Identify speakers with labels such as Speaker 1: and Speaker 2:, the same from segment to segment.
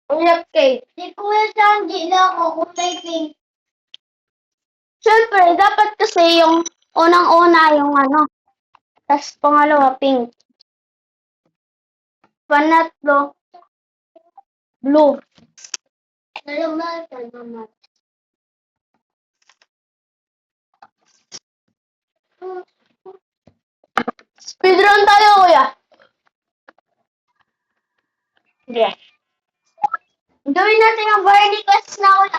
Speaker 1: Ulap cake.
Speaker 2: Si Kuya Sanji na ako kulay pink.
Speaker 1: Siyempre, dapat kasi yung unang-una yung ano. Tapos pangalawa, pink. Panatlo, blue.
Speaker 2: Salamat.
Speaker 1: Speedrun tayo, kuya. Hindi. Gawin natin yung Barney Quest na kuya.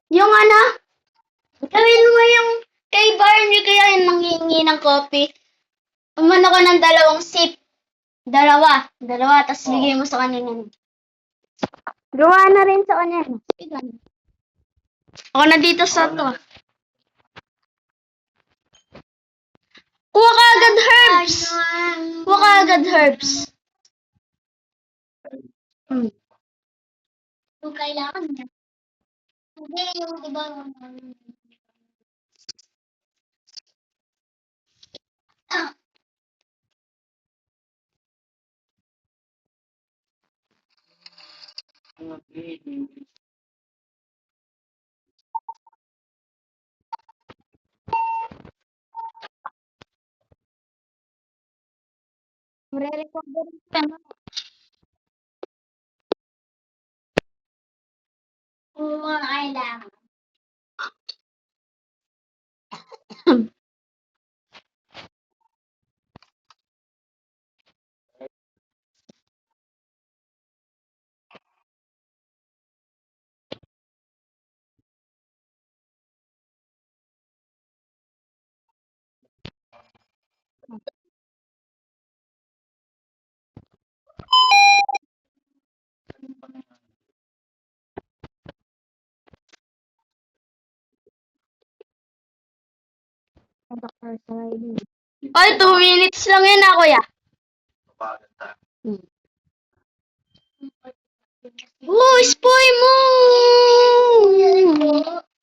Speaker 1: Yung ano, gawin mo yung kay Barney kaya yung nanghihingi ng coffee. Umano ka ng 2 sip. Dalawa, tapos bigay mo sa kanya nun. Gawa na rin sa kanya. Ako na dito sa to. Kuha ka agad herbs. Kuha ka agad herbs.
Speaker 2: Kung kailangan niya. Hindi yung iba.
Speaker 1: Re-record rin ka.
Speaker 2: Kung mga kailangan.
Speaker 1: Ay, 2 minutes lang yun ah, kuya. Spoy mo!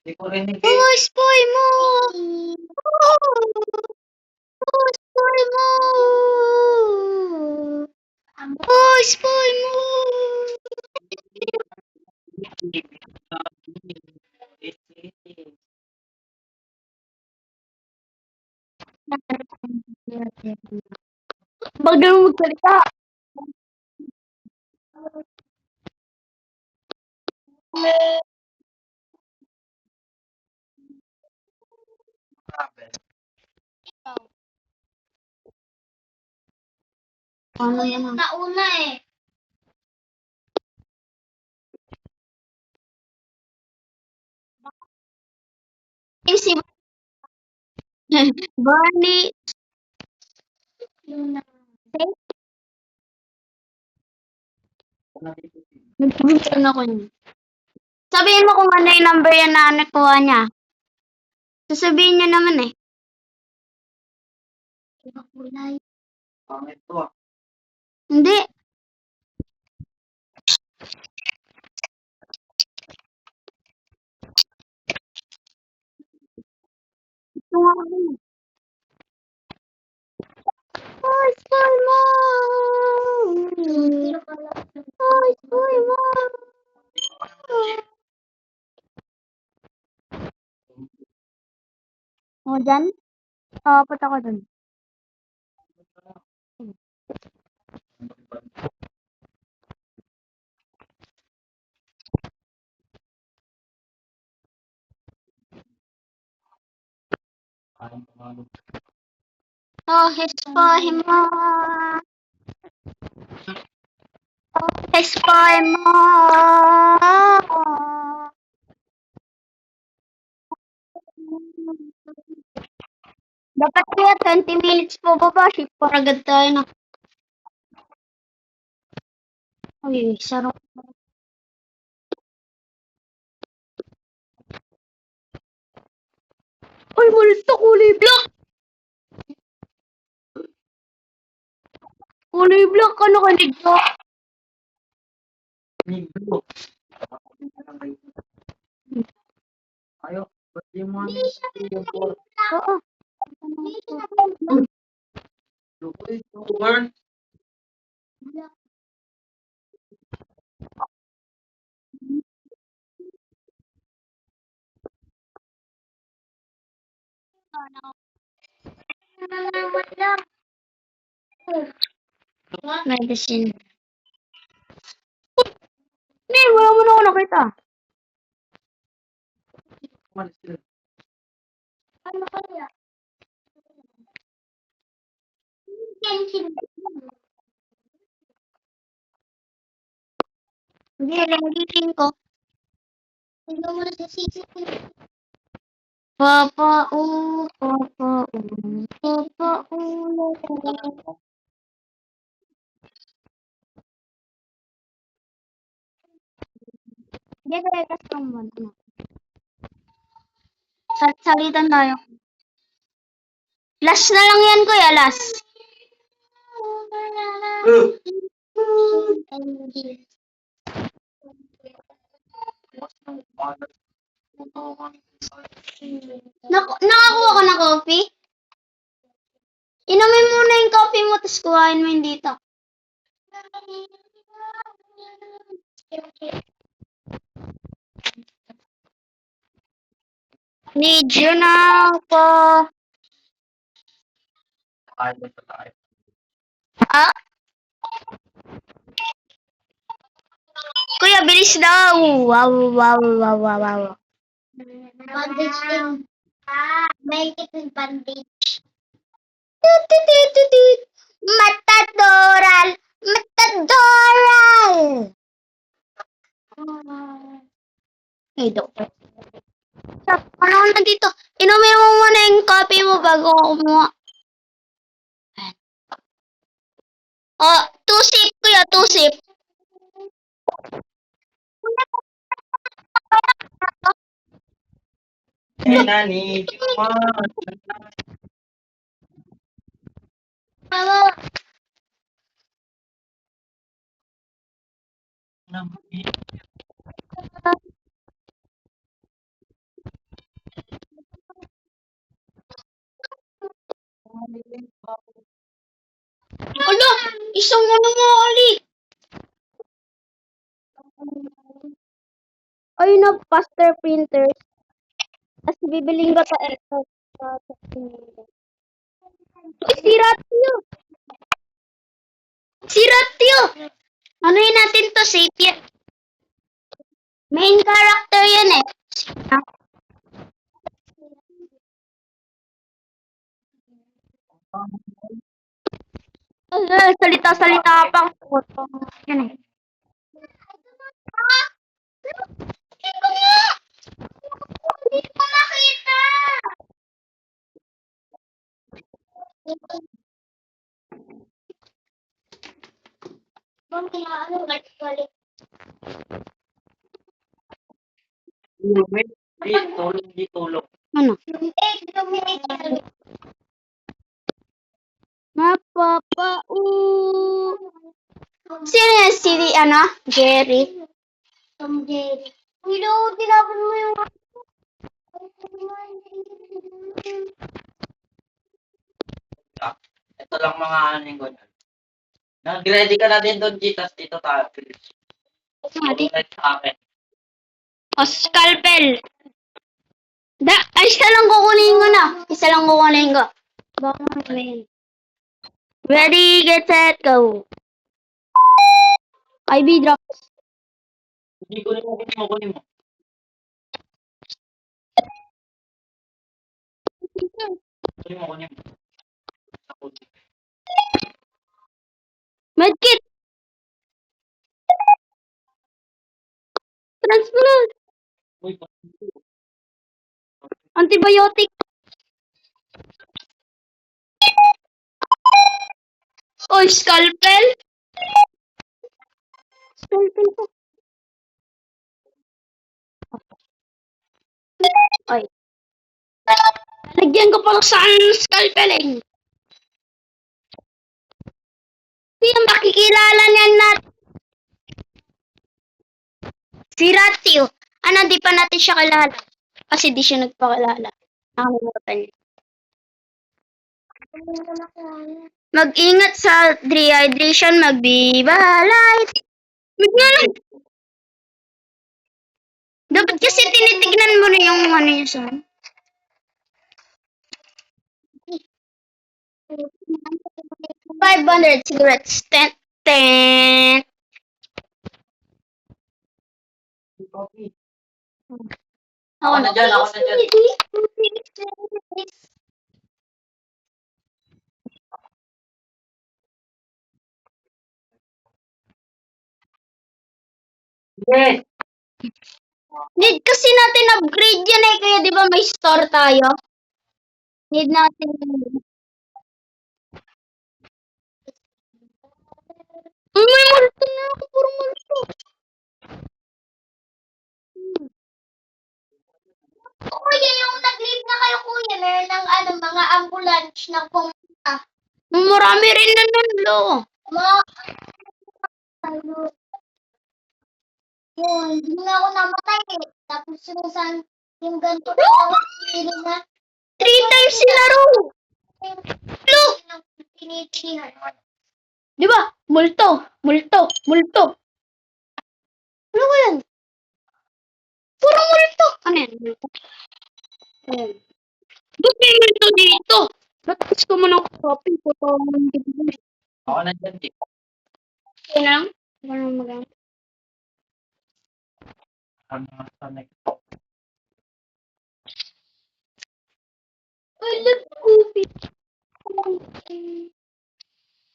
Speaker 1: Spoy mo! Spoy mo! Spoy mo! Wag na magsalita.
Speaker 2: Ako yung nauna eh.
Speaker 1: Si Barney. Nag-mention ako niya. Sabihin mo kung ano yung number yan na nakuha niya. Sasabihin niya naman eh.
Speaker 2: Iba kulay.
Speaker 1: Hindi. Ito nga ako yun. Spoy mo! Spoy mo! O, dyan? Punta ko dun. Spoy mo! Spoy mo! Dapat kaya 20 minutes po baba. Shift para agad tayo na. Uy, sarap. Uy, multo kulay black! Kulay black, ano ka nito?
Speaker 3: Ayo, pwede mo
Speaker 2: Hindi siya pinapinipla.
Speaker 1: Oo.
Speaker 2: Hindi siya pinapinipla.
Speaker 3: burn.
Speaker 1: Medicine. Hindi, wala mo na ako nakita.
Speaker 2: Ano kaya?
Speaker 1: Hindi, langgitin ko.
Speaker 2: Tingnan mo na sa CCTV.
Speaker 1: Papa, papa, papa, Hindi, rekas lang mo. Salitan tayo. Last na lang yan, kuya, last. Nakakuha ka na coffee? Inumin muna yung coffee mo, tapos kuhain mo yung dito. Need you now po. Ah? Kuya, bilis daw. Wow, wow, wow, wow, wow.
Speaker 2: Bandage din. May tipid bandage.
Speaker 1: Tututututut. Matadoral. Matadoral. Hey, doktor. Ano na dito? Inumin mo muna yung coffee mo bago ako kumuha. Oh, 2 sip, kuya, 2 sip.
Speaker 3: And I need you more.
Speaker 1: Mama. Ala, isang ano mo, Ali. Ay, na faster printers. Tapos bibiling ka pa ito. Si Ratio. Si Ratio. Ano yun natin to? Sapien. Main character yan eh. Salita-salita pa. Yan eh. Hindi ko nga. Hindi ko makita.
Speaker 2: Bang kailangan ng balik.
Speaker 3: Di tulog.
Speaker 1: Ano?
Speaker 2: Lumit.
Speaker 1: Mapapa. Sino yan? Si ano? Jerry.
Speaker 2: Tom Jerry. Hello, tinapon mo yung...
Speaker 3: Ito lang mga aning ko. Nag-ready ka na din doon, G. Tapos dito tayo. Ulit sa akin.
Speaker 1: O, scalpel. Isa lang kukunin ko na. Isa lang kukunin ko. Baka may... Ready, get set, go. IV drops.
Speaker 3: Hindi ko rin kunin mo. Kunin mo.
Speaker 1: Medkit. Transplant.
Speaker 3: Uy,
Speaker 1: Antibiotic. O, scalpel. Scalpel po. Ay. Lagyan ko pala sa scalpel eh. Sino makikilala niyan natin? Si Ratio. Ano, di pa natin siya kilala. Kasi di siya nagpakilala. Nakalimutan niya. Mag-ingat sa dehydration, mag-Viva Light. Mag-ingat. Dapat kasi tinitignan mo rin yung ano yun sa... 500 cigarettes. Ten. Ten.
Speaker 3: Coffee.
Speaker 1: Ako
Speaker 3: Ako na dyan, ako na dyan. Yes!
Speaker 1: Need kasi natin upgrade yan eh. Kaya di ba may store tayo? Need natin. May multo na ako. Puro multo.
Speaker 2: Kuya, yung nag-leave na kayo, kuya, meron ng mga ambulance na pumunta.
Speaker 1: Marami rin na nun, lo.
Speaker 2: Mga, yun, hindi nga ako namatay eh. Tapos yung ganito na
Speaker 1: 3 times in a row. Look!
Speaker 2: tinitilihan.
Speaker 1: Di ba? Multo. Multo. Multo. Ano ba yan? Puro multo. Ano yan? Multo. Ayan. Ba't may multo dito? Ba't ko mo ng copy? Puto mo ng dito.
Speaker 3: Ako na dyan, di.
Speaker 1: Okay na lang? Wala nang magana. I love Goofy.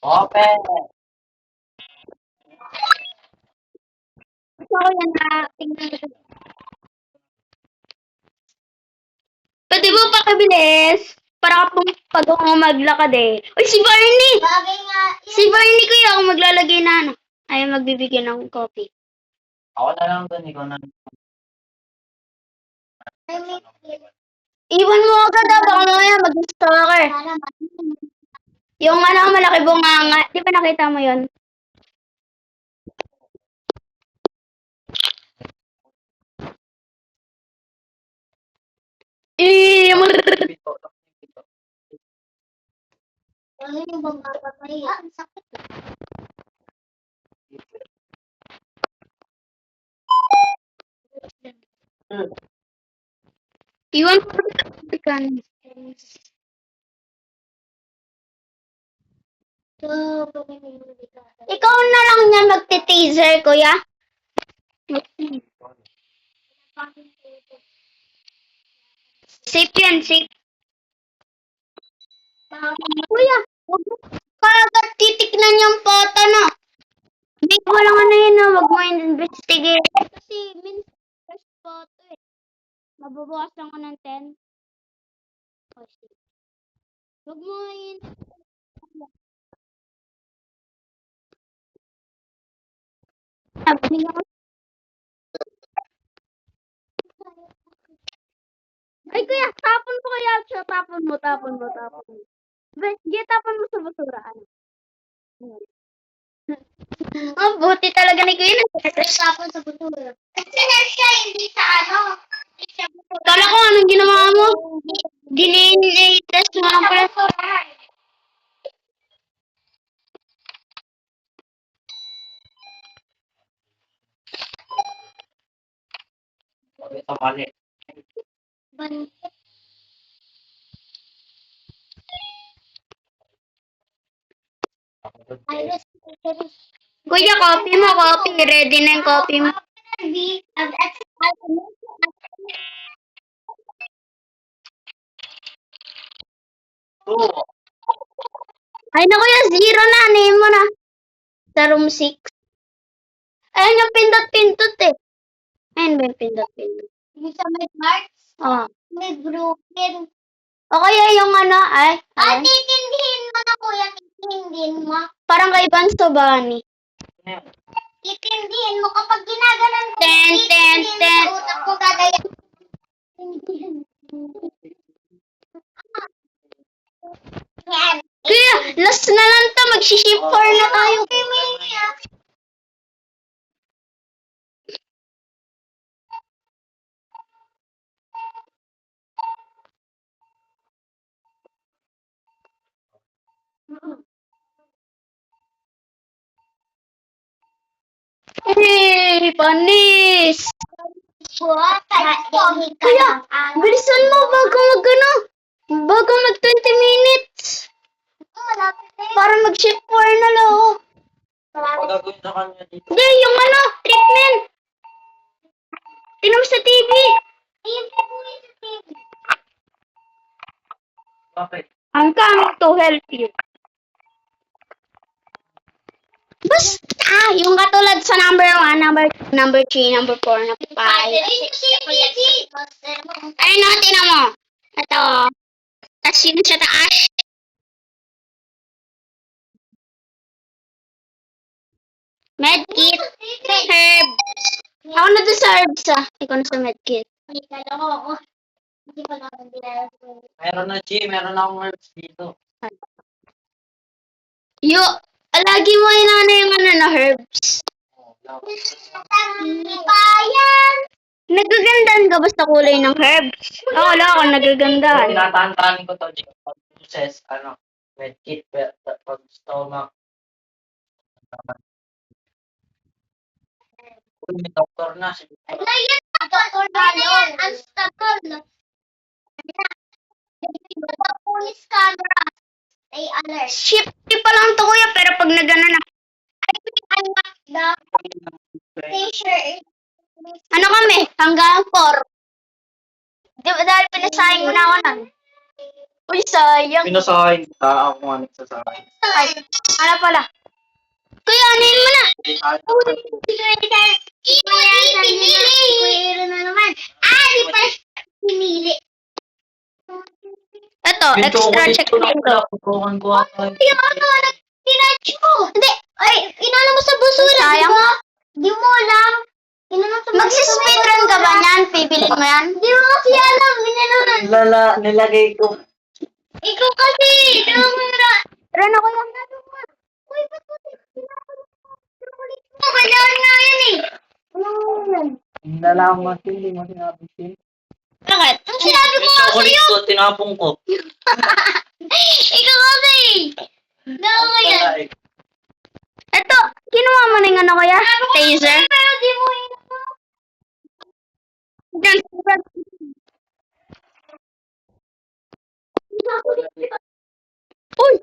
Speaker 3: Open!
Speaker 1: So, yan na. Tingnan ko. Pwede mo pakabilis? Para pag ako maglakad eh. Uy, si Barney!
Speaker 2: Bagay nga,
Speaker 1: Si Barney kuya ako maglalagay na ano. Ay, magbibigyan ng coffee.
Speaker 3: Ako na lang dun, ikaw na.
Speaker 1: Iwan mo agad ah, baka mamaya mag-stalker.
Speaker 2: para
Speaker 1: Yung malaki bunganga. Di ba nakita mo yun?
Speaker 2: ano yung bang papatay? Ang sakit.
Speaker 1: Iwan mo kan.
Speaker 2: So, pag-ibig ka.
Speaker 1: Ikaw na lang yan magte-taser, kuya. Safe yan, safe. Kuya, huwag mo kagad titignan yung photo na. Hindi ko lang ano yun na, huwag mo investigate. Kasi minsan, first photo eh. Mabubukas lang ko ng 10. Oh, sige. Huwag mo yun. Ay, kuya, tapon mo kaya siya. Tapon mo. Sige, tapon mo sa basurahan. Oh, buti talaga ni kuya.
Speaker 2: Tapos sa butura. Kasi na siya, hindi sa ano. Hindi siya butura.
Speaker 1: Kala ko anong ginawa mo? DNA test mo lang pala.
Speaker 3: Ito mali.
Speaker 2: Iris,
Speaker 1: Kuya, copy mo, copy. Ready na yung copy mo.
Speaker 3: Two.
Speaker 1: Ay, na kuya, 0 na. Name mo na. Sa room 6. Ayun yung pindot-pindot eh. Ayun ba yung pindot-pindot?
Speaker 2: Yung sa may parts,
Speaker 1: Oh.
Speaker 2: may broken.
Speaker 1: O kaya yung ano, ay.
Speaker 2: Ah, titindihin mo na kuya, titindihin mo.
Speaker 1: Parang kay Banso Bunny.
Speaker 2: Titindihin mo kapag ginaganan mo.
Speaker 1: Ten, ten,
Speaker 2: titindihin
Speaker 1: ten.
Speaker 2: mo sa utak mo gagaya. Yan.
Speaker 1: Kuya, last na lang to. Mag-shift 4 na tayo. Hey, panis! Kuya, bilisan mo bago mag 20 minutes.
Speaker 2: malapit na yun.
Speaker 1: Para mag-shift 4 na lang. Oh.
Speaker 3: Ano gagawin sa kanya dito?
Speaker 1: Hindi, yung ano, treatment. Tingnan mo sa TV.
Speaker 2: Ayun po yung sa TV.
Speaker 3: Bakit?
Speaker 1: I'm coming to help you. Basta, yung katulad sa number 1, number 2, number 3, number 4, number 5.
Speaker 2: Ayun po yung TV.
Speaker 1: Ayun na, tingnan mo. Ito. Tapos yun sa taas. Medkit. Herb. Ako na to sa herbs ah. Ikaw na sa medkit.
Speaker 2: Hindi ko naman dinarasan.
Speaker 3: Meron na, Chi. Meron akong herbs dito.
Speaker 1: Yo, lagi mo inano yung ano na herbs.
Speaker 3: Oh, love.
Speaker 2: Bayan!
Speaker 1: Nagagandahan ka basta kulay ng herbs. Oo, wala ako nagagandahan.
Speaker 3: Tinatahan-tahan ko to, Chi. Pag process, ano, medkit, pag stomach. Uy, may doktor na. Si
Speaker 2: Ano yan? Dr. Dalon. Unstable. Police camera. Stay alert.
Speaker 1: Shifty pa lang to kuya, pero pag nagana na.
Speaker 2: The station.
Speaker 1: Ano kami? Hanggang 4. Di ba dahil pinasayang mo na ako nun? Uy, sayang.
Speaker 3: pinasahin ka. Ako nga nagsasahin.
Speaker 1: Ay, ano pala? Kuya, anuhin mo na.
Speaker 2: Kuya na naman. Di pa pinili.
Speaker 1: Ito,
Speaker 3: Yung
Speaker 1: extra
Speaker 3: chocolate
Speaker 1: check
Speaker 3: ko na
Speaker 1: din to.
Speaker 3: pala. Kukuhan ko ako.
Speaker 2: Tinatch mo. Hindi. Ay, inano mo sa busura,
Speaker 1: Sayang.
Speaker 2: di ba? Di mo alam. Inano sa
Speaker 1: Magsispeedrun ka ba niyan? Pibilin mo yan?
Speaker 2: Di mo kasi alam. Inano.
Speaker 3: Nilagay ko.
Speaker 2: Ikaw kasi. Kamera.
Speaker 1: Tara na kuya.
Speaker 2: Uy, ba't mo? Kailangan nga yan eh.
Speaker 3: Nalaman ko, hindi mo sinabi siya.
Speaker 1: Bakit?
Speaker 2: Ang sinabi ko
Speaker 3: Yung
Speaker 2: nga
Speaker 3: chocolate
Speaker 2: sa'yo.
Speaker 3: ko, tinapong ko.
Speaker 2: Ikaw kasi. Dalawa mo yan.
Speaker 3: Wala eh.
Speaker 1: Ito, kinuha mo na yung ano kuya? Taser?
Speaker 2: Pero di mo inano.
Speaker 1: Diyan, Uy!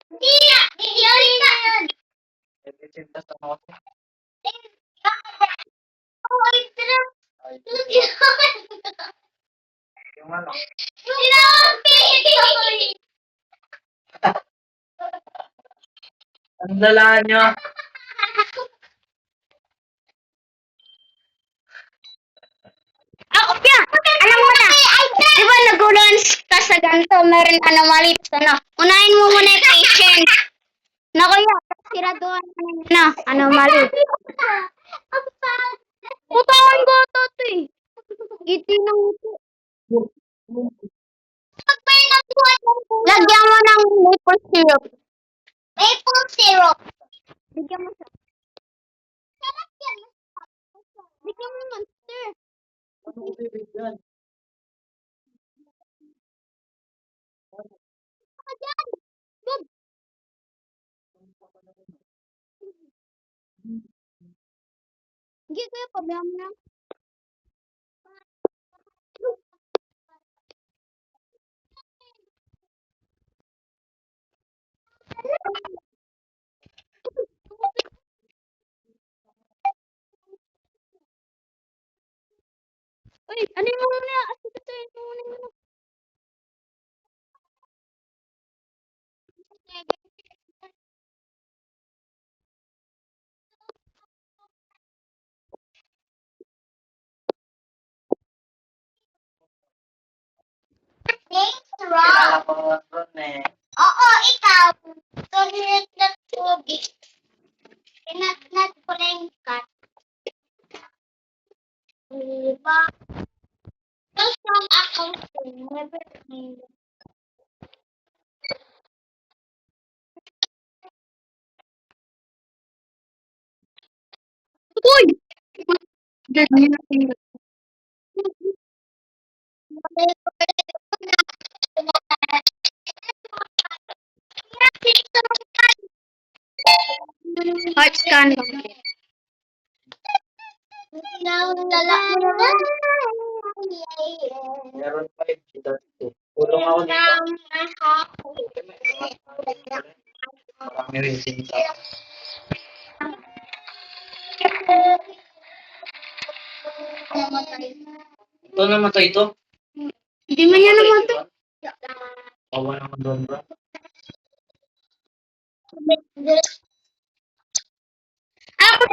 Speaker 2: Hindi na. Hindi na yan.
Speaker 3: Sintas na ako.
Speaker 2: Ay, tira.
Speaker 3: Ay,
Speaker 2: Tira.
Speaker 3: yung ano. Ang dala nyo.
Speaker 1: Ako piya! Alam mo na! Di ba naguluhan ka sa ganito, meron anomaly, ano? Unahin mo muna yung patient. Na kuya, siraduhan ka na anomaly. Utawan ko ito eh. Iti ng ito. Lagyan mo ng maple syrup.
Speaker 2: Maple syrup.
Speaker 1: Bigyan mo siya.
Speaker 2: Sarap yan.
Speaker 1: Bigyan mo ng sir.
Speaker 3: Anong bibig yan?
Speaker 1: Hindi kuya, pabayaan mo na. Uy, ano yung muna? Ito yung muna.
Speaker 2: Thank
Speaker 3: Kilala ko ron eh.
Speaker 2: Oo, ikaw. Tolerant na tubig. Pinatnat ko na yung cut. Diba? Just from accounting. Never mind.
Speaker 1: Uy! Ganyan. Heart scan.
Speaker 2: Dala mo naman.
Speaker 3: Meron 5 dito. Tulong ako dito. Marami rin sinta. Ito namatay ito.
Speaker 1: Hindi man yan naman to.
Speaker 3: Awa naman doon bro.
Speaker 1: Ako,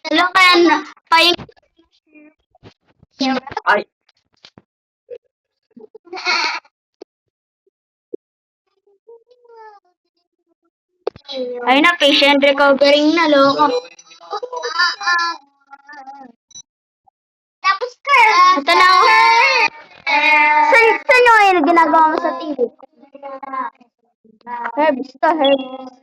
Speaker 1: alam kaya na, paying,
Speaker 3: Ay!
Speaker 1: ay na, patient recovering na, loko.
Speaker 3: Dalawa yung ginagawa ko.
Speaker 2: Tapos ka.
Speaker 1: Ito na ako. Saan yung ngayon ginagawa mo sa TV? Herbs to, herbs.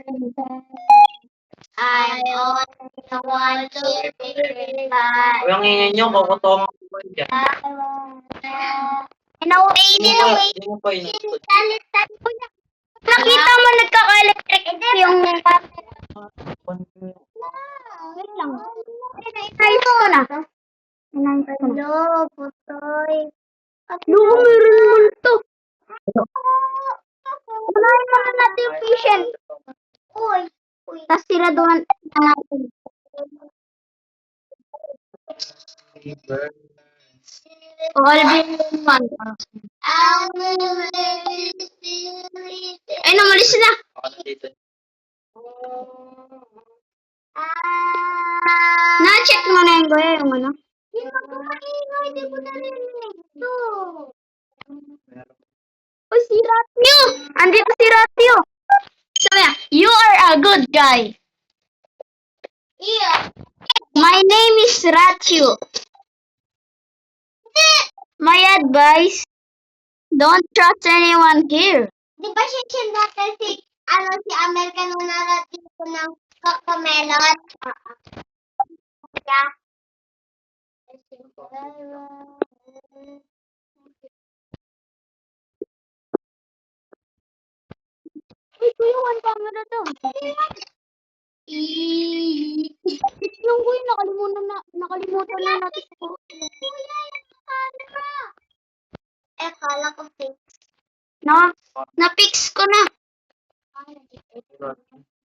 Speaker 2: I only want to be
Speaker 3: Huwag yung ingin nyo, kukutongan ko ba dyan? Hindi mo pa inutod.
Speaker 1: Nakita mo nagkaka-electric yung wait lang. Inayos ko na. Inayos ko na.
Speaker 2: Hello, putoy.
Speaker 1: Loko, meron naman to. Unahin muna natin yung patient.
Speaker 2: Uy.
Speaker 1: Tapos siraduhan na natin. All being one. Ay, namalis na.
Speaker 3: Ako na dito.
Speaker 1: Na-check mo na yung goya, yung ano.
Speaker 2: Hindi ko narinig to.
Speaker 1: Oh, si Ratio! Andito si Ratio! So, yeah, you are a good guy.
Speaker 2: Iya.
Speaker 1: My name is Ratio. My advice, don't trust anyone here.
Speaker 2: Di ba siya natin si American narating ko ng Cocomelon? Yeah.
Speaker 1: Uy, kuya, one camera to. Yung kuya, nakalimutan na natin.
Speaker 2: Kuya, yung camera. Kala ko fix.
Speaker 1: Na-fix ko na.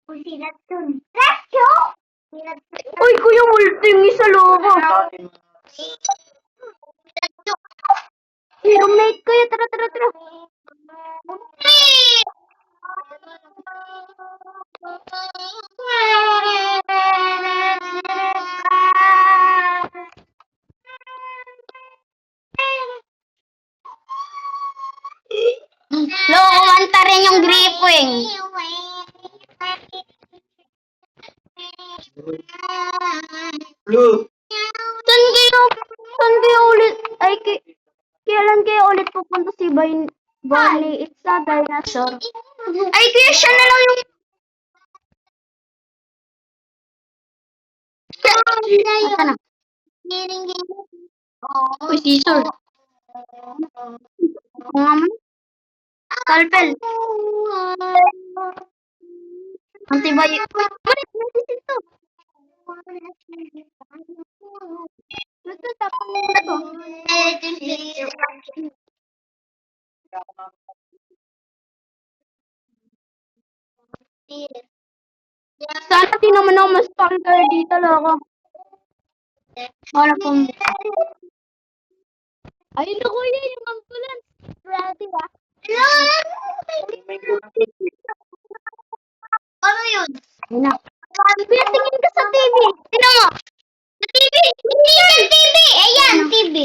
Speaker 2: Uy, sinatun. Ratio!
Speaker 1: Uy, kuya, multing sa logo. Roommate ko yun. Tara, tara, tara. Loko, manta rin yung gripping.
Speaker 3: Blue!
Speaker 1: Saan kayo ulit, kailan kayo ulit pupunta si Barney? It's a dinosaur. Ay, kaya siya na lang yung... Asa na? Uy, scissor. Kung nga man. Scalpel. Antibiotic. Ulit, medicine to. Ito, tapang na to. Sana di naman ako mas stalker dito, loko. Wala pong... Ay, naku, yan yung ambulance. Ready ba?
Speaker 2: Ano yun?
Speaker 1: Ayun na.
Speaker 2: Ayan, TV.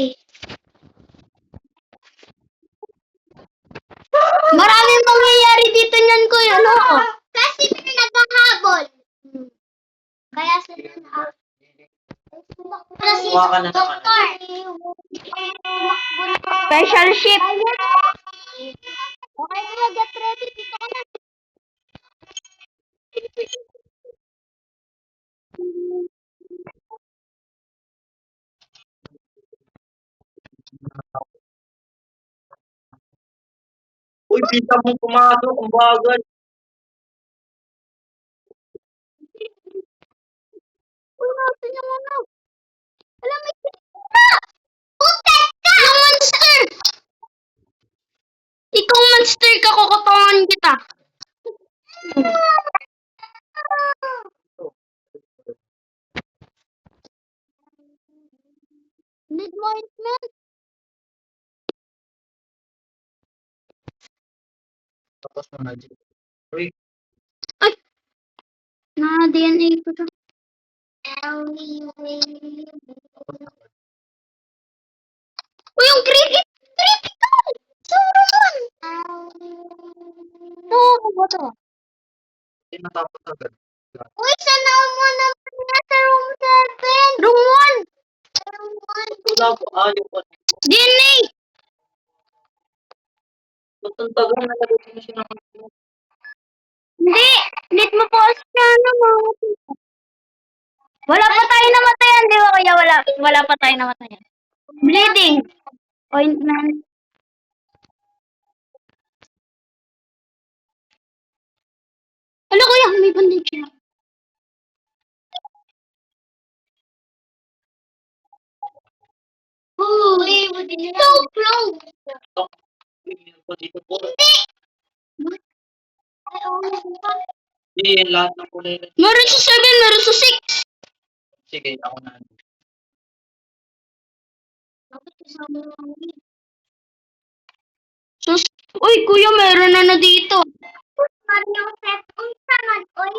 Speaker 1: Maraming mangyayari dito niyan, kuya, no?
Speaker 2: Kasi may naghahabol. Kaya sila na kasi
Speaker 3: Kuha ka na ng
Speaker 2: doktor.
Speaker 1: Special ship.
Speaker 2: Okay, kuya, get ready. Dito ka na.
Speaker 3: Uy, bisa mo pumasok, ang bagal.
Speaker 1: Punasan yung ano.
Speaker 2: Alam mo, putek ka!
Speaker 1: Yung monster! Ikaw monster ka, kukutawan kita.
Speaker 2: Need mo ointment?
Speaker 3: Tapos mo na dito. Uy,
Speaker 1: Ay! Na-DNA ko to. Uy, yung cricket! Critical! Sauron! Oo, ba to?
Speaker 3: hindi natapos agad.
Speaker 2: Uy, sana mo naman nasa room 7.
Speaker 1: Room 1!
Speaker 2: Room
Speaker 3: Wala po, yung po.
Speaker 1: DNA!
Speaker 3: Ba't ang tagal na nalagay mo siya ng
Speaker 1: Hindi! Need mo po siya naman. Wala pa tayo namatayan, di ba kaya? Wala pa tayo namatayan. Bleeding! Ointment. Ano kuya? May bandage siya.
Speaker 2: Uy, so close.
Speaker 3: TikTok? Uy, po dito po.
Speaker 2: Ay, oh,
Speaker 3: Hindi, lahat ng kulay na.
Speaker 1: Meron sa 7, meron sa 6.
Speaker 3: Sige, ako na.
Speaker 2: dapat kasama lang yun.
Speaker 1: Sus, uy kuya, meron na dito.
Speaker 2: Sabi niyo, Seth, unsa man, oy.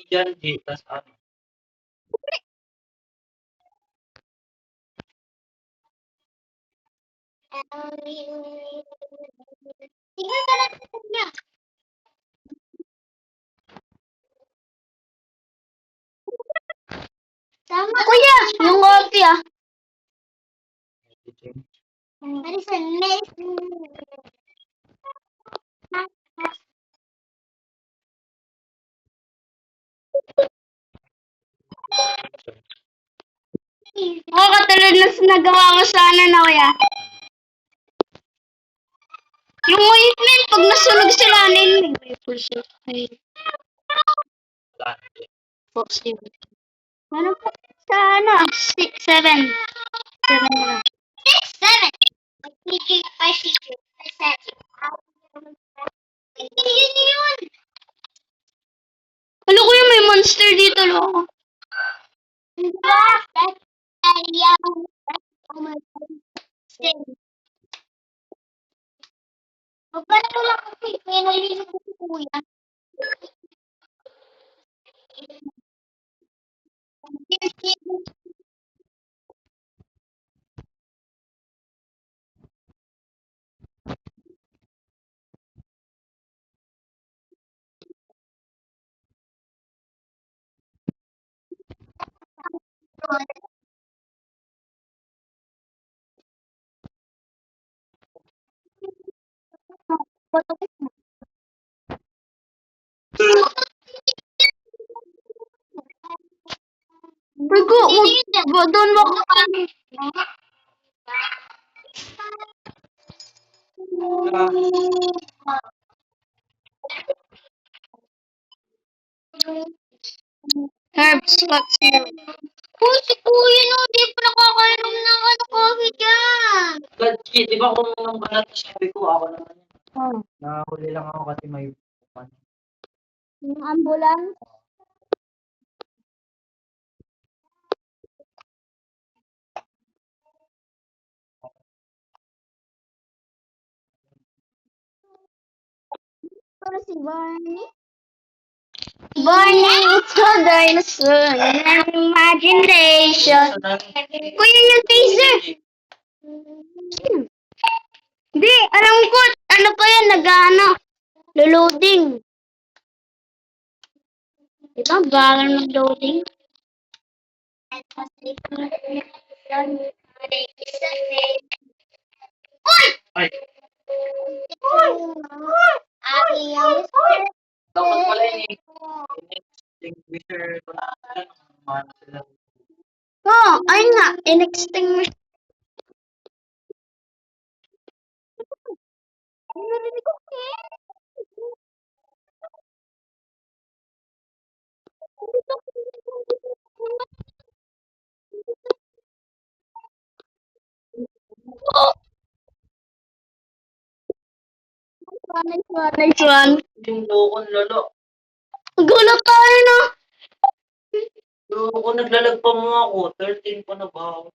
Speaker 3: Diyan, tas ano.
Speaker 2: Tingnan ka lang sa niya. Tama.
Speaker 1: Kuya, yung coffee ah.
Speaker 2: Maricel, miss.
Speaker 1: Oo, katulad na nagawa ko sana na kuya. Yung ointment, pag nasunog sila, ay,
Speaker 3: Wala.
Speaker 1: possible. Ano po? Sa ano? 6, 7. 7 na.
Speaker 2: 7. Nagpigil pa siya. 7. Yun yun.
Speaker 1: Ano kuya, may monster dito, loko.
Speaker 2: Diba? That's young. Oh my God. Same. Magkano lang kasi. Kaya nalilig ko si kuya.
Speaker 1: Rico, doon mo ako. Herbs, Scott syrup.
Speaker 2: Uy, si kuya no, di pa nakakainom ng ano coffee dyan.
Speaker 3: Gagi, di ba kung nung kalat sabi ko, ako naman yun.
Speaker 1: Oh.
Speaker 3: Nahuli lang ako kasi may
Speaker 2: Yung ambulance. Para si Barney.
Speaker 1: Burning to dinosaur and imagination. Kuya, yung taser. Hindi, alam ko. Ano pa yan? Nag-ano? Loloading. Ito, bagal mag-loading.
Speaker 3: Ay,
Speaker 2: Adios.
Speaker 3: dapat pala yun eh. Extinguisher ko na ano sila.
Speaker 1: Oo, ayun nga. In-extinguish. Nice one.
Speaker 3: Yung loko lolo.
Speaker 1: Gulo tayo na.
Speaker 3: Loko naglalag pa mo ako. 13 pa na ba ako?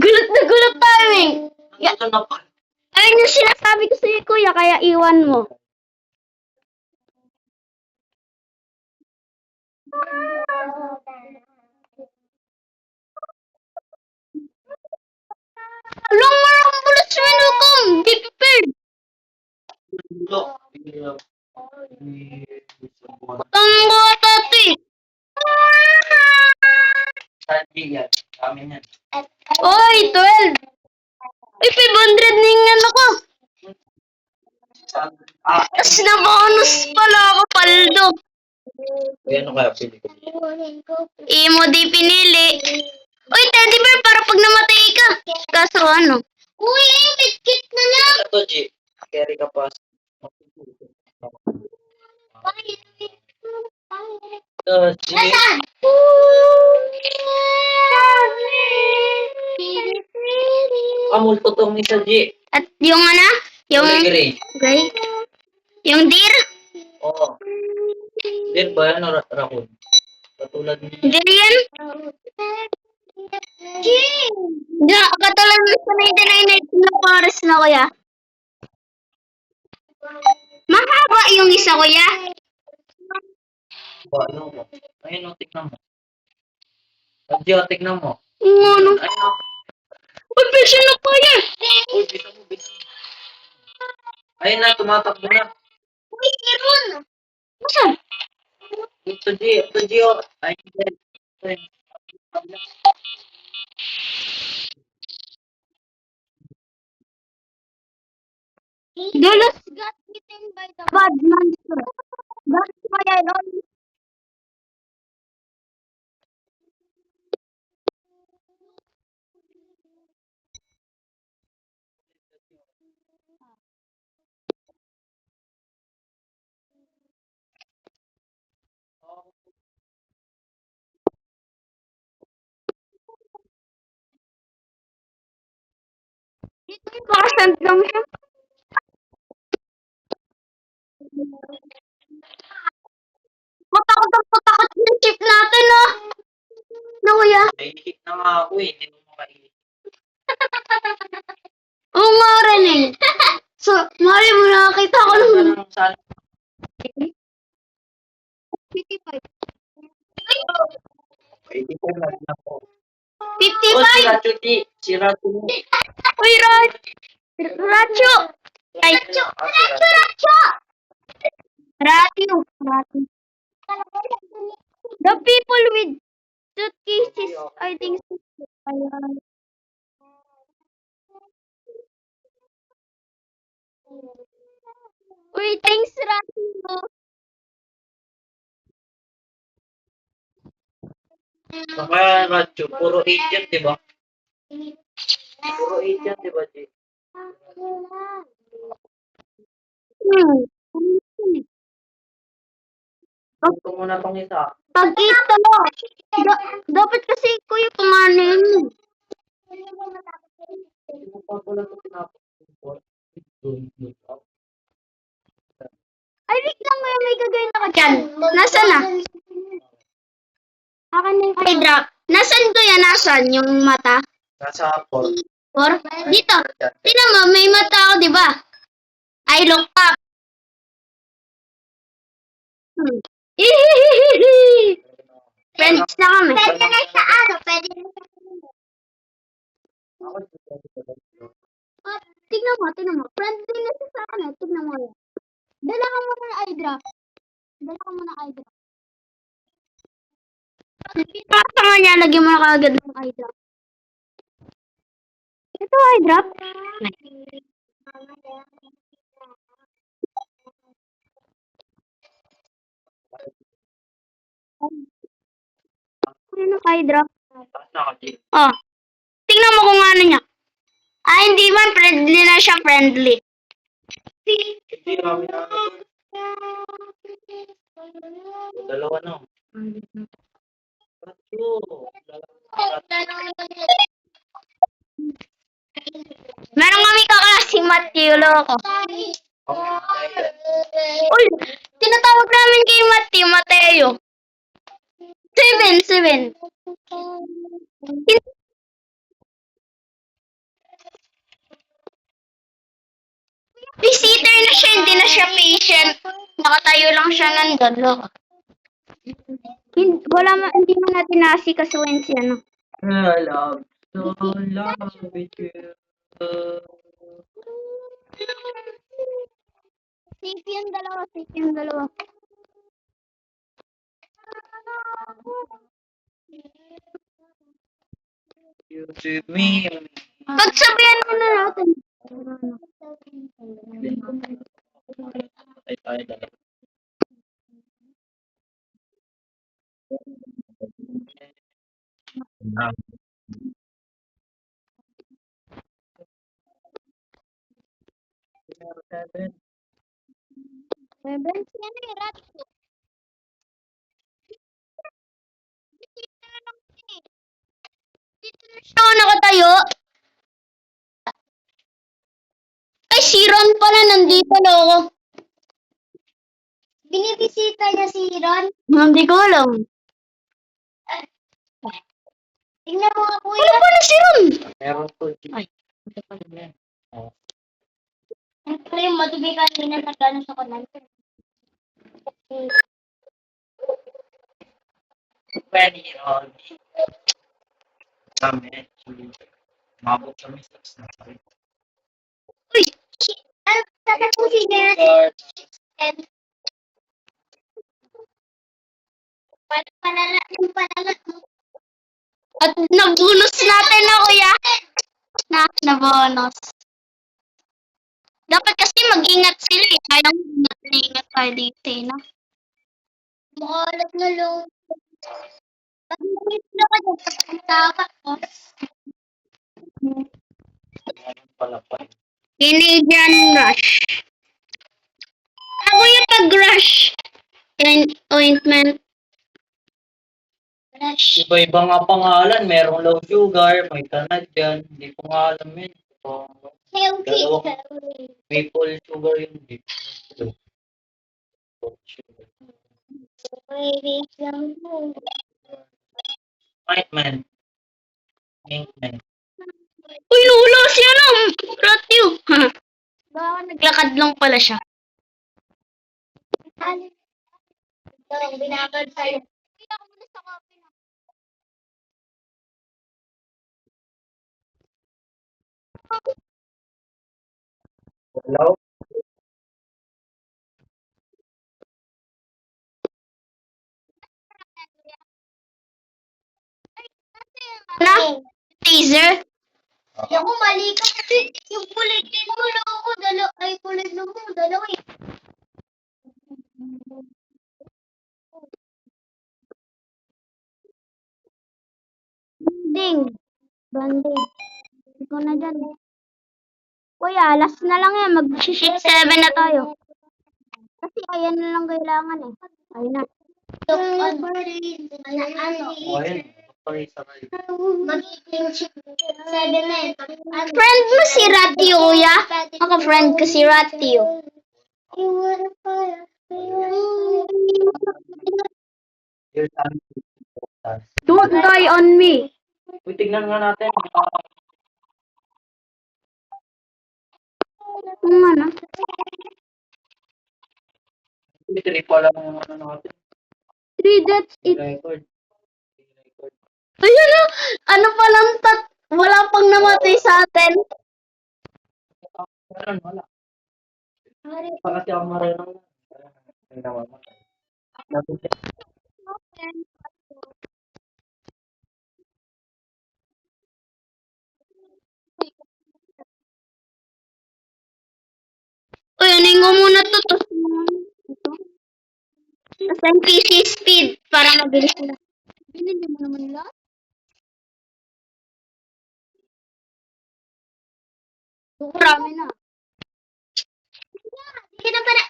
Speaker 1: Gulot na gulot tayo eh.
Speaker 3: Nandito na pa.
Speaker 1: Ayun yung sinasabi ko sa'yo, kuya, kaya iwan mo. Alam mo na kung bulat sa minukom. Di prepared.
Speaker 3: Lolo.
Speaker 1: Ang mga tati.
Speaker 3: Sadly yan. Kami yan.
Speaker 1: Oy, 12. Uy, 500 na yung ano ko. Tapos na bonus pala ako, paldo.
Speaker 3: Ay, ano kaya pili ko?
Speaker 1: Imo di pinili. Uy, teddy bear, para pag namatay ka. Kaso ano?
Speaker 2: Uy, medkit na lang.
Speaker 3: Ano to, G? Carry ka pa. G.
Speaker 2: Nasaan?
Speaker 3: Kamulto tong isa, G.
Speaker 1: At yung ano? Yung
Speaker 3: Kulay gray.
Speaker 1: gray? Yung deer?
Speaker 3: Oo. Din ba yan o raccoon? Katulad ni...
Speaker 1: Deer yan? Di, katulad mo sa 99 na forest na kuya. Mahaba yung isa kuya.
Speaker 3: Ba, ano mo? Ayun o, tignan mo. G, o, tignan mo.
Speaker 1: Ano?
Speaker 3: Ayun o.
Speaker 1: Uy, pesya na kuya.
Speaker 3: Uy, bisa mo, bisa mo. Ayun na, tumatakbo na.
Speaker 2: Uy, meron.
Speaker 1: Saan?
Speaker 3: Ito, G. Ito, G, o. Ayun, ayun.
Speaker 1: Dulos got eaten by the bad monster. Bakit kaya yun? Dito yung bakasant lang siya. Matakot yung chip natin, oh. No, kuya?
Speaker 3: Nahihik na nga ako eh. Hindi mo makaihik.
Speaker 1: Oo nga rin eh. So, mali mo nakakita ko
Speaker 3: Ano
Speaker 1: ng
Speaker 3: nang sali?
Speaker 1: 55.
Speaker 3: Pwede ko na din ako.
Speaker 1: 55?
Speaker 3: Oh, si Racho, G. Si Racho mo.
Speaker 1: Uy, Racho! Racho!
Speaker 3: Racho!
Speaker 1: Ratio. The people with suitcases, I think. Ayan. Uy, thanks, Ratio.
Speaker 3: Saka Racho, puro agent, di ba? Puro agent, di ba, G? Gusto mo na tong isa.
Speaker 1: Pag ito, dapat kasi kuya kumanin mo.
Speaker 3: Hindi mo pa pala ito pinapakita.
Speaker 1: Ay, wait lang, may gagawin ako dyan. Nasaan na? Akin na yung eye drop. Nasaan kuya? Nasaan yung mata?
Speaker 3: Nasa Apple.
Speaker 1: Or? Dito. Tingnan mo, may mata ako, di ba? I look up. Ihihihihi! Friends na kami.
Speaker 2: Pwede na sa ano, pwede na sa
Speaker 1: Ah, tingnan mo. Friendly na siya sa akin. Tingnan mo yan. Dala ka muna ng eye drop. Sa kanya, lagyan mo na kaagad ng eye drop. Ito eye drop. Ano eye drop? Oh, tingnan mo kung ano niya. Hindi man. Friendly na siya. Friendly.
Speaker 3: Hindi namin dalawa na. Tatlo.
Speaker 1: Meron kami kakasi Matthew, loko. Uy, tinatawag namin kay Matthew, Mateo. 7. Visitor na siya, hindi na siya patient. Nakatayo lang siya nandun, loko. Hindi mo natin nasikasuhin si ano.
Speaker 3: I love with you.
Speaker 1: Safe yung dalawa.
Speaker 3: You to me.
Speaker 1: Pagsabihan mo na natin.
Speaker 3: Ay, tayo dalawa.
Speaker 1: Yan eh, rat. Dito na siya nakatayo. Ay, si Ron pala nandito, loko.
Speaker 2: Binibisita niya si Ron.
Speaker 1: Hindi ko alam.
Speaker 2: Tingnan mo nga, kuya.
Speaker 1: Ano pala si Ron?
Speaker 3: Meron po.
Speaker 1: Ay.
Speaker 2: Siyempre, yung matubi kanina na gano'n sa kanan.
Speaker 3: Pwede yun. Kami. Mabot kami sa snapchat.
Speaker 1: Uy,
Speaker 2: Ano, tatapusin niya na si Ed. Panala mo.
Speaker 1: at nabunus natin na kuya. Nabonus. Dapat kasi mag-ingat sila eh. Kaya mag-ingat tayo dito eh, no?
Speaker 2: Makalat na lang. Pag-ingat na ka dyan, pag-tapak mo.
Speaker 3: Pala pa.
Speaker 1: Canadian Rush. Ako yung pag-rush. Ointment.
Speaker 2: Rush.
Speaker 3: Iba-iba nga pangalan. Merong low sugar, may tanad dyan. Hindi ko nga alam yun.
Speaker 2: Healthy.
Speaker 3: Dalawang- Maple sugar yung deep.
Speaker 2: Wait lang mo.
Speaker 3: Ointment. Ointment.
Speaker 1: Uy, nawala siya na. Ratyo. Baka naglakad lang pala siya.
Speaker 2: Ito, binakad sa'yo. Ako muna sa coffee na.
Speaker 3: Hello?
Speaker 1: Na? Taser?
Speaker 2: Ako, mali ka kasi yung kulay din mo lang ako, kulay lang mo, dalawa eh.
Speaker 1: Banding. Hindi ko na dyan. Kuya, last na lang yan. Mag-shift 7 na tayo. Kasi ayan na lang kailangan eh. Ayun na.
Speaker 2: Ano?
Speaker 3: Ayun.
Speaker 2: Magiging 7 na eh.
Speaker 1: Friend mo si Ratio, kuya? Ako friend ko si Ratio.
Speaker 3: Here's an-
Speaker 1: Don't die on me.
Speaker 3: Uy, tignan nga natin.
Speaker 1: Ano?
Speaker 3: Trip pa lang yung ano natin.
Speaker 1: 3 deaths.
Speaker 3: Record. Record.
Speaker 1: Ayun na! Ano pa lang wala pang namatay sa atin.
Speaker 3: Meron, wala. Pa kasi ako marunong. Ay, namamatay.
Speaker 1: Uy, anin mo muna to. Tapos NPC speed para mabilis na. Hindi mo naman lahat. Marami na.
Speaker 2: Hindi na ba na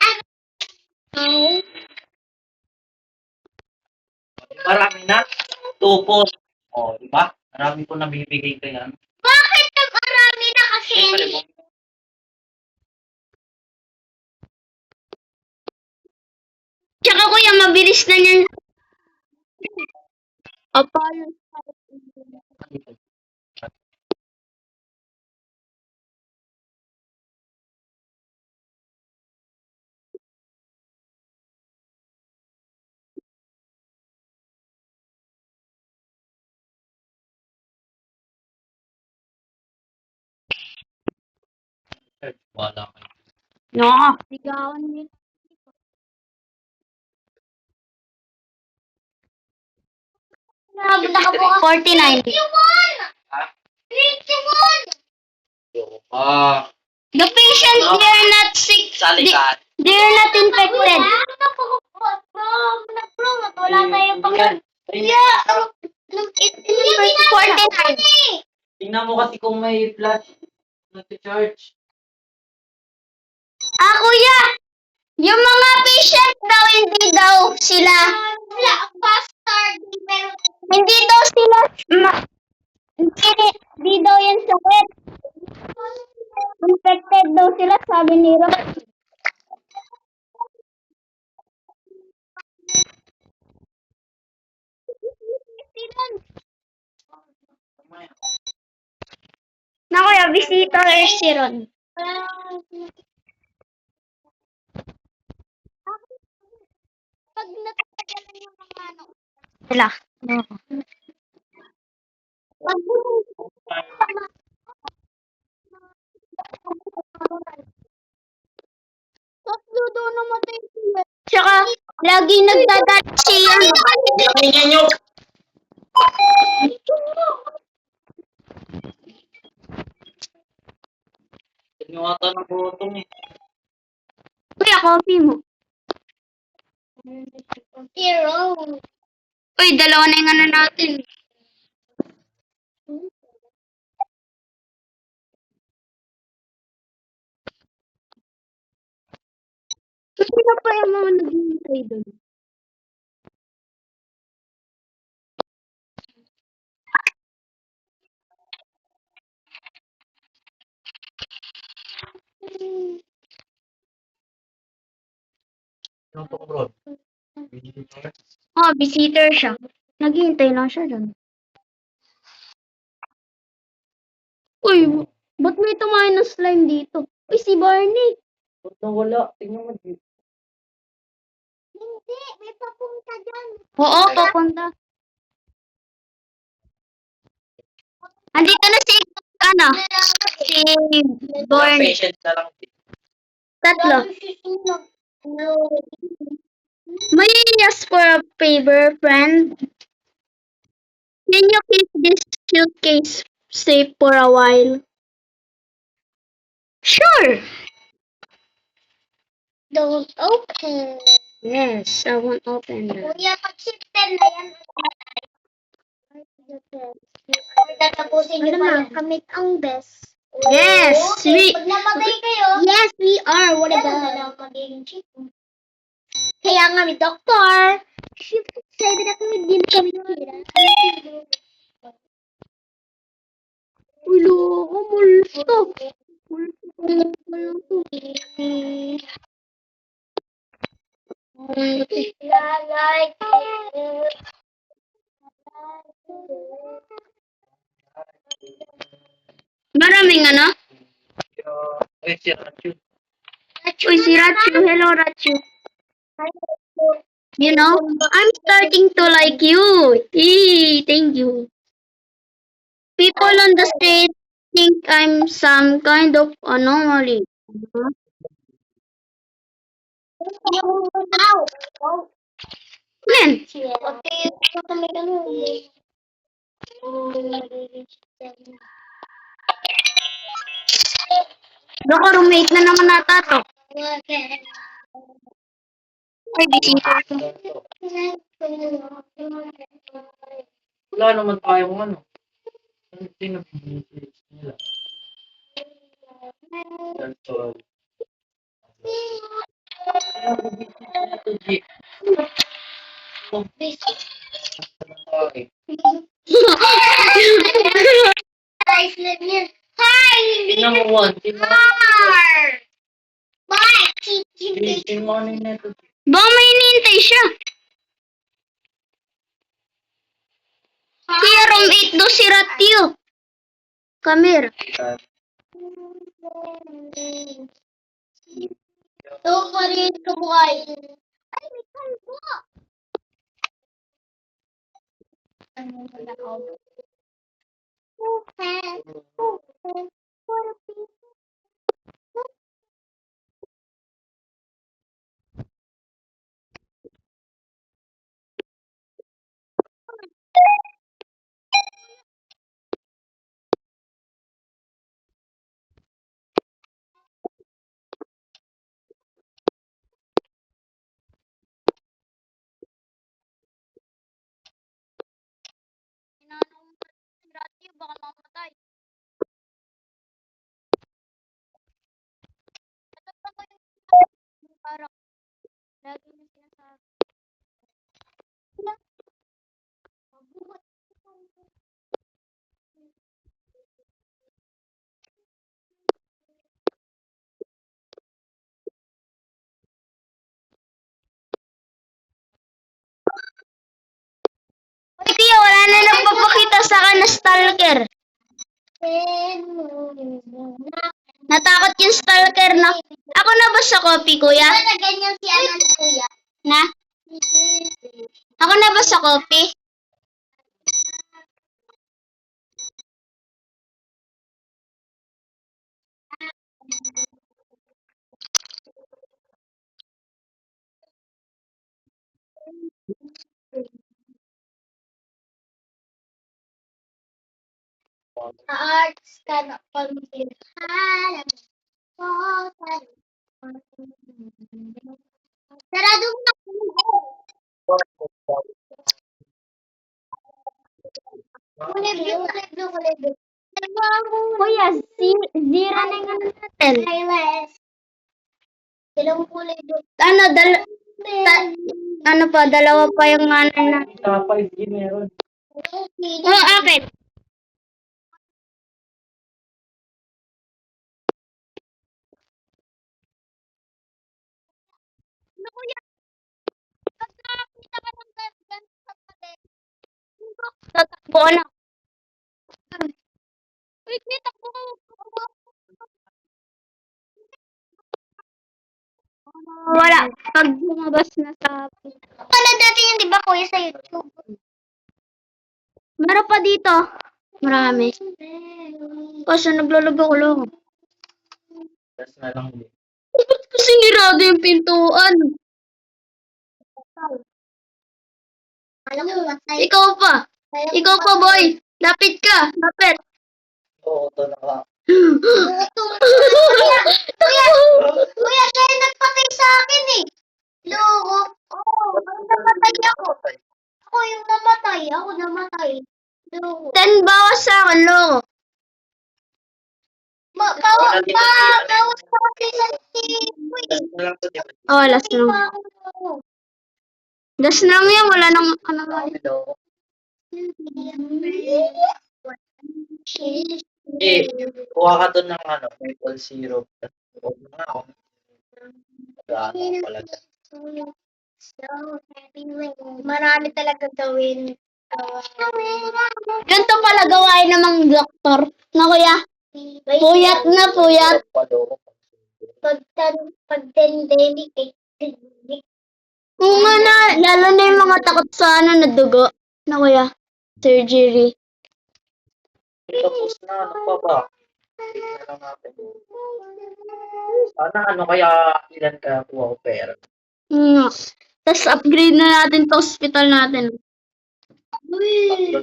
Speaker 3: Marami na. Tupos. O, di ba? Marami ko nabibigay ko yan.
Speaker 2: Bakit nag-arami na kasi?
Speaker 3: Siyempre,
Speaker 1: Tsaka kuya, mabilis na niyan. Apa yun?
Speaker 3: wala kayo.
Speaker 1: No. Sigawan nila.
Speaker 2: Nabula ka bukas.
Speaker 1: 49.
Speaker 2: 21!
Speaker 3: Ha?
Speaker 2: 21!
Speaker 3: Ah,
Speaker 1: The patient,
Speaker 3: No.
Speaker 1: they're not sick.
Speaker 3: salikan.
Speaker 1: They're not infected.
Speaker 2: Wala tayong pang...
Speaker 3: Yeah.
Speaker 2: Hindi
Speaker 1: 49.
Speaker 3: Tingnan mo kasi kung may flash. Nag-charge.
Speaker 1: Ah, kuya! Yung mga patient daw, hindi daw sila.
Speaker 2: Wala, bastard. Pero...
Speaker 1: Hindi daw sila. Hindi daw yan sakit. Infected daw sila, sabi ni Rob. Na kuya, visitor si Ron.
Speaker 2: Pag natagalan yung mga ano,
Speaker 1: Sila.
Speaker 2: pag
Speaker 1: Tatlo daw namatay sila. Tsaka, lagi nagdadala siya.
Speaker 3: Tingnan nyo. Tingnan mo ata ng butong eh.
Speaker 1: Kuya, coffee mo.
Speaker 2: zero.
Speaker 1: Uy, dalawa na yung ano natin. Sino pa yung mga naghihintay doon?
Speaker 3: Ano to, bro?
Speaker 1: Oh, visitor siya. Naghihintay lang siya doon. Uy, ba't may tumayo ng slime dito? Uy, si Barney.
Speaker 3: Ba't wala? Tingnan mo dito.
Speaker 2: Hindi, may papunta dyan.
Speaker 1: Oo, papunta. Andito na si, ano, si
Speaker 3: Ilang
Speaker 1: Barney.
Speaker 3: patient na lang.
Speaker 1: Tatlo. May I ask for a favor, friend? Can you keep this suitcase safe for a while? Sure.
Speaker 2: Don't open.
Speaker 1: Yes, I won't open that.
Speaker 2: Kuya, pag shifter na yan, tatapusin niyo pa yan. Kamit ang best.
Speaker 1: Yes,
Speaker 2: Pag namatay kayo,
Speaker 1: Yes, we are. What
Speaker 2: yan na lang magiging chip. Kaya nga may doktor. Shift 7 ako, hindi na kami tira.
Speaker 1: Ulo ko, multo.
Speaker 2: Like it.
Speaker 1: Maraming ano?
Speaker 3: Ay, si Rachu.
Speaker 1: Uy, si Rachu. Hello, Rachu. You know, I'm starting to like you. Thank you. People on the street think I'm some kind of anomaly. Men, baka roommate na naman nata to. Ay, bisita to.
Speaker 3: Wala naman tayong ano. Ano pinag-message nila? Ganito. Ito, G. Okay.
Speaker 2: Hi!
Speaker 3: Number one.
Speaker 2: Bye!
Speaker 3: Morning nito.
Speaker 1: Baka may inintay siya. Kaya room 8 do si Ratio. Kamir.
Speaker 2: So, pa rin kabuhay. Ay, may kalbo!
Speaker 1: Si Ratio baka mamatay. Parang lagi na sinasabi. Uy, kuya, wala na nagpapakita sa akin na stalker. Natakot yung stalker na. Ako na ba sa copy, kuya?
Speaker 2: Na ganyan si Anan, kuya.
Speaker 1: Na? Ako na ba sa copy?
Speaker 2: Arts ka na pamilhalan. Sarado mo na. Kulay blue, kulay blue, kulay blue.
Speaker 1: Kuya, zero na yung ano natin.
Speaker 2: Eyelash. Dalawang kulay blue.
Speaker 1: Ano, ano pa, dalawa pa yung ano na.
Speaker 3: Sa 5G meron.
Speaker 1: Oh, akin.
Speaker 2: Ano, kuya? Pagkakita ka ng ganito sa pader.
Speaker 1: Tatakbo na.
Speaker 2: Wait, may takbo ka.
Speaker 1: Wala. Pag lumabas na sa...
Speaker 2: Pala dati yun, di ba, kuya, sa YouTube?
Speaker 1: Meron pa dito. Marami. Kasi naglulog ako lang.
Speaker 3: Tapos na lang din.
Speaker 1: Ba't kasi nirado yung pintuan?
Speaker 2: Alam mo, matay.
Speaker 1: Ikaw pa. Ikaw pa, boy. Lapit ka. Lapit.
Speaker 3: Oo, ito na ka.
Speaker 2: Kuya, kuya, kuya, siya yung nagpatay sa akin eh. Loko. Oo, namatay ako. Ako yung namatay. Ako namatay. Loko.
Speaker 1: 10 bawas sa akin, loko.
Speaker 2: Bawas sa akin sa Kuya.
Speaker 3: Tapos na lang ito, di ba?
Speaker 1: Oh, last lang. Last lang yan. Wala nang ano.
Speaker 3: Hello. Eh, kuha ka doon ng ano, maple syrup. Huwag mo nga ako. Gaano pala.
Speaker 2: Marami talaga gawin.
Speaker 1: Ganito pala gawain namang doktor. Na kuya? Puyat na puyat.
Speaker 3: Pado ko.
Speaker 2: Pag pandemic,
Speaker 1: Oo nga na, lalo na yung mga takot sa na dugo. Na kuya, surgery.
Speaker 3: Tapos na, ano pa ba? Tingnan na lang natin. Sana ano kaya ilan ka kuha ko pera?
Speaker 1: Tapos upgrade na natin sa hospital natin.
Speaker 3: Tatlo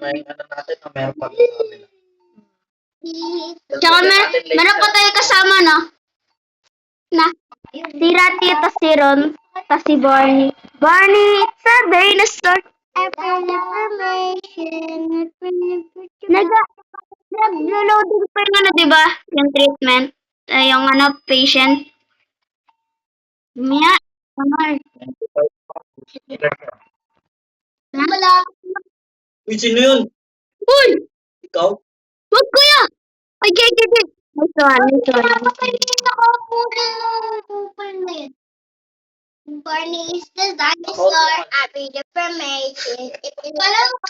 Speaker 3: na yung ano natin na meron pa sa kanila.
Speaker 1: Tsaka meron pa tayo kasama, no? Na? Si Rati, tas si Ron, tas si Barney. Barney, it's a dinosaur. Nag-loading pa yung ano, diba? Yung treatment. Yung ano, patient. Maya, Amar.
Speaker 3: Ilan ka?
Speaker 2: Wala.
Speaker 3: Uy, sino yun?
Speaker 1: Uy!
Speaker 3: Ikaw?
Speaker 1: Wag kuya! Ay, gay. Nice one.
Speaker 2: Nakapagpapalito ako po ng Superman. Barney is the dinosaur. Happy the formation. Wala ko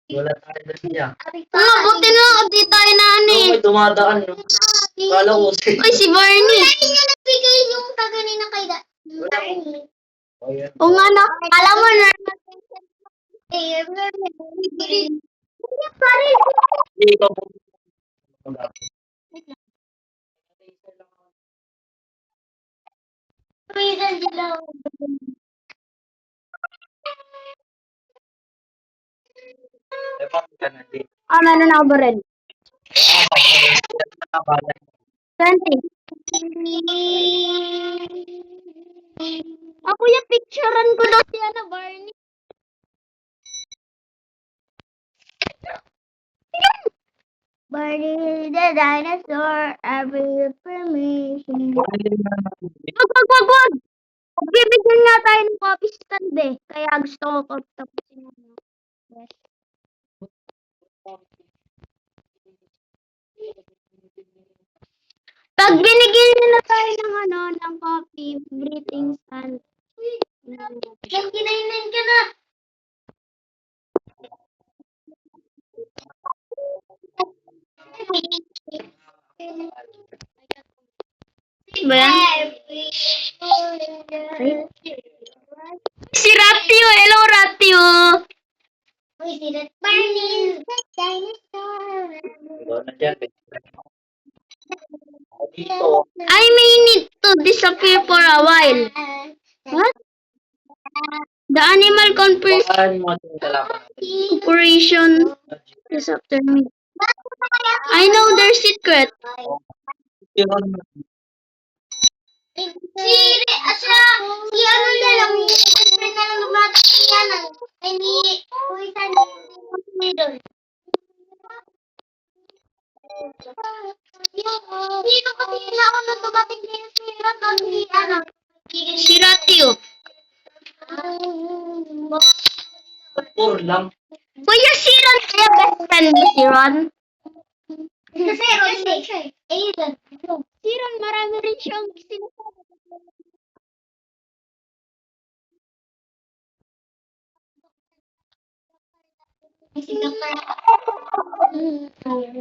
Speaker 3: Wala tayo na niya.
Speaker 1: Buti na, di tayo na ano eh.
Speaker 3: May dumadaan, no? Kala ko si...
Speaker 1: Ay, si Barney.
Speaker 2: Hindi niya nagbigay yung kaganina kay Barney.
Speaker 3: Ayan.
Speaker 1: O nga na, alam mo na.
Speaker 3: Hindi, ikaw po. Wala. Eh, bakit ka na di?
Speaker 1: Meron ako ba rin?
Speaker 3: Nakabala.
Speaker 1: 20. Ako yung picturean ko daw si ano, Barney. Barney the dinosaur, every information. Wag! Bibigyan nga tayo ng copy stand eh. Kaya gusto ko tapusin mo. Yes. Pag binigyan niyo na tayo ng ano, ng copy, breathing stand.
Speaker 2: Yung kinainin ka na.
Speaker 1: Ba yan? Si Ratio! Hello, Ratio!
Speaker 2: We see that Barney is the dinosaur.
Speaker 3: Ikaw na dyan. Dito.
Speaker 1: I may need to disappear for a while. What? The animal
Speaker 3: Baka mo ating kalaban natin.
Speaker 1: corporation is after me. I know their secret.
Speaker 3: Yun.
Speaker 2: Si ano na lang, si na lang lumatay yan. Ay, kuwisan ni doon. Dito kasi na ako nung dumating din si Raton, si ano.
Speaker 1: Si Ratio.
Speaker 3: Pur lang.
Speaker 1: Kuya, si Ron kaya best friend mo si Ron?
Speaker 2: Kasi Ron siya eh. Ayun.
Speaker 1: Si Ron, marami rin siyang sinasabi.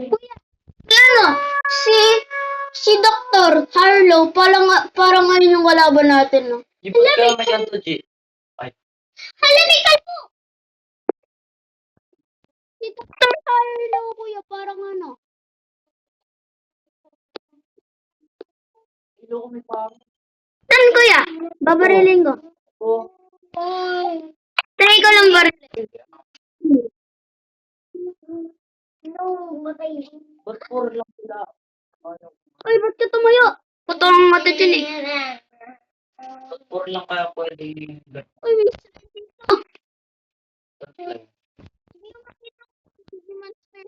Speaker 1: Kuya, ano? Si Dr. Harlow, parang ngayon yung kalaban natin, no?
Speaker 3: Di ba ka may ganito, G? Ay.
Speaker 1: Halamikan mo! Si Dr. Harlow, kuya, parang ano?
Speaker 3: Ilo ko may parang.
Speaker 1: Saan, kuya? Babarilin ko.
Speaker 3: Oh.
Speaker 1: Try ko lang barilin.
Speaker 3: Ba't pur lang sila? Ano?
Speaker 1: Ay, ba't ka tumayo? Putol ang mata dyan eh.
Speaker 3: Ba't pur lang kaya pwede yung
Speaker 1: Ay, may sakit dito.
Speaker 3: ganito?
Speaker 1: Hindi ko makita kung si Monster.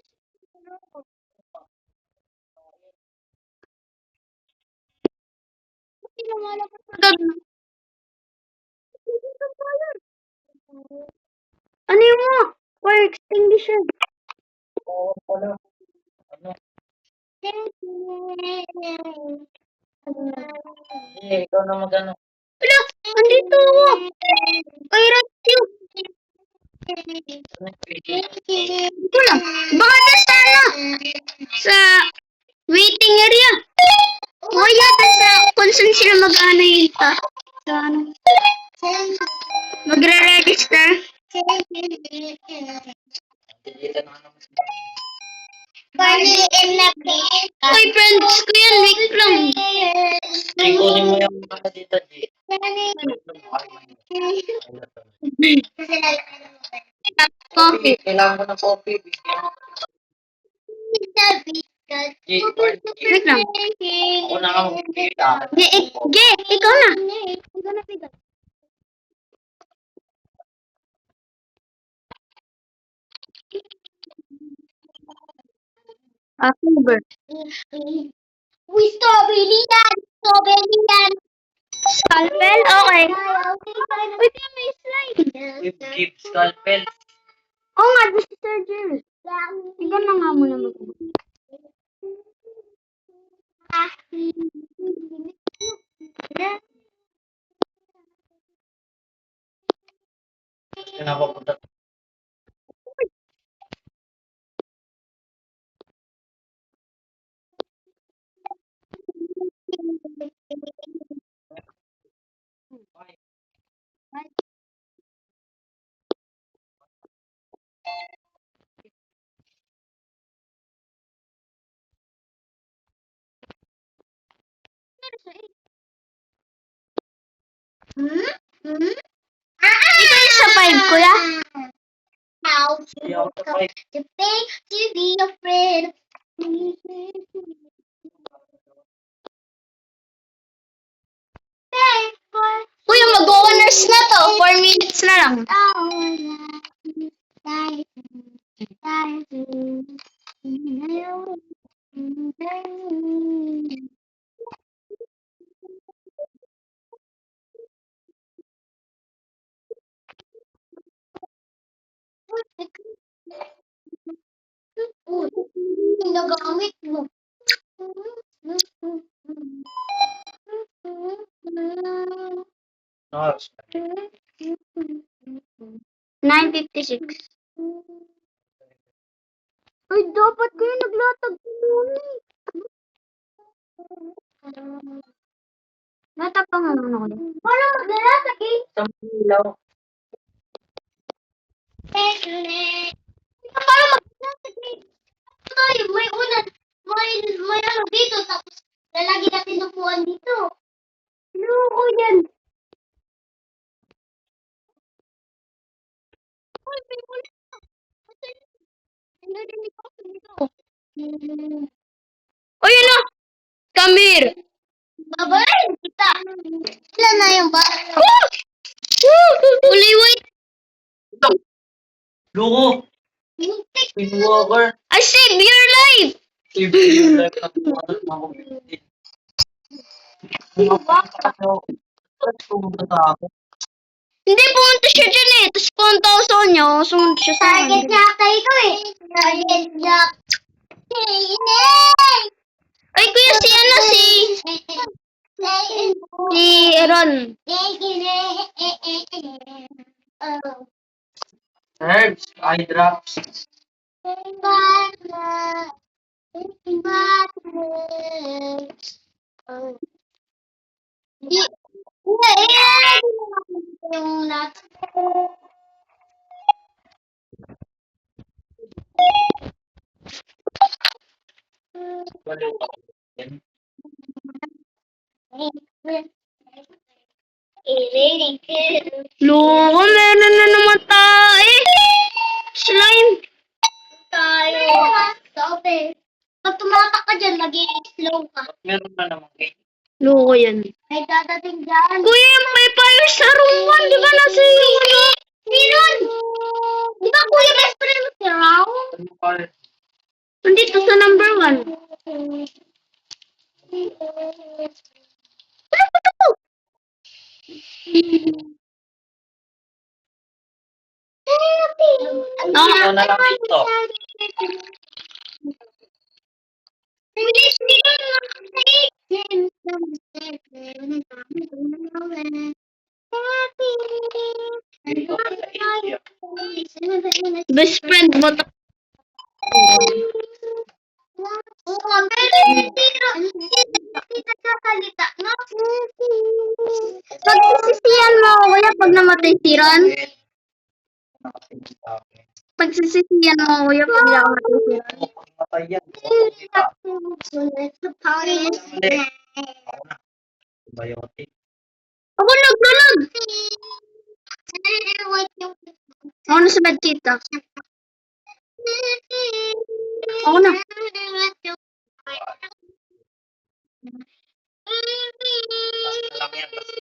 Speaker 1: Kasi lumalabas sa gagawin. Ano yun mo? Fire extinguisher.
Speaker 3: Oo, pala. Ano? Eh, ikaw na mag-ano.
Speaker 1: Wala, andito ako. Kay Ratio. Wala, baka nasa ano? Sa waiting area. O yata sa kung saan sila mag-ano yun ta. Sa ano. Magre-register.
Speaker 3: Dito na naman.
Speaker 2: Barney and Netflix.
Speaker 1: Uy, friends ko yan. Wait lang.
Speaker 3: Kunin mo yung mga dito, G.
Speaker 1: Coffee.
Speaker 3: Kailangan ko ng coffee. G,
Speaker 1: Wait lang.
Speaker 3: ako na ang magbibigay.
Speaker 1: Ge, ikaw na. Ikaw na, Pigal. October.
Speaker 2: Uy, strawberry yan! Strawberry yan!
Speaker 1: Scalpel? Okay. Uy, kaya may slide.
Speaker 3: Keep scalpel.
Speaker 1: Oo nga, this is surgery. Ikaw na nga muna mag
Speaker 3: Pinapapunta.
Speaker 1: Ikaw yung sa 5, kuya?
Speaker 2: How
Speaker 3: Hindi ako sa five.
Speaker 2: to pay to be your friend.
Speaker 1: Kuya, mag-honors na to. 4 minutes na lang.
Speaker 2: Nagamit mo.
Speaker 1: 9:56. Ay, dapat kayo naglatag muna. Latag pa nga muna ko.
Speaker 2: Paano maglalatag eh?
Speaker 3: Sa ilaw.
Speaker 2: Paano maglalatag eh? Ay, may unan. May ano dito. Tapos lalagyan natin ng upuan dito.
Speaker 1: Loko yan.
Speaker 2: Ay, may unan.
Speaker 1: O, yun na. Come here.
Speaker 2: Babayin kita. Ilan na yung ba?
Speaker 1: Uli, wait.
Speaker 3: Luko!
Speaker 2: Muntik.
Speaker 3: Pinwalker!
Speaker 1: I saved your life.
Speaker 3: Save your life na tumatag mga community. Pumunta sa ako.
Speaker 1: Hindi, pumunta siya dyan eh. Tapos pumunta ako sa kanya. Sumunod siya sa
Speaker 2: Target
Speaker 1: akin.
Speaker 2: niya ata ito eh. Target niya.
Speaker 1: Ay, kuya, si ano, si Ron.
Speaker 3: Herbs, eye drops.
Speaker 2: Yung lahat.
Speaker 1: Loko, meron na naman tayo. Slime.
Speaker 2: Tayo. Sabi. Pag tumatak ka dyan, mag-i-slow ka.
Speaker 3: Meron na naman kayo.
Speaker 1: Loko yan.
Speaker 2: May dadating dyan.
Speaker 1: Kuya, may fire sa room 1. Di ba nasa iyo?
Speaker 2: Meron! Di ba kuya best friend mo si Rao?
Speaker 3: Ano pa?
Speaker 1: Nandito sa number 1. Ano ba ito?
Speaker 3: Ano na lang dito? Dito sa India.
Speaker 1: Best friend mo to.
Speaker 2: nagsasalita, no?
Speaker 1: Pagsisisihan mo ako, kuya, pag namatay si Ron. Pagsisisihan mo ako, kuya, pag namatay si Ron.
Speaker 3: Matay yan. Biotic.
Speaker 1: Ako naglalag! Ako na sa bed, tita. Ako na.
Speaker 3: Lang yan.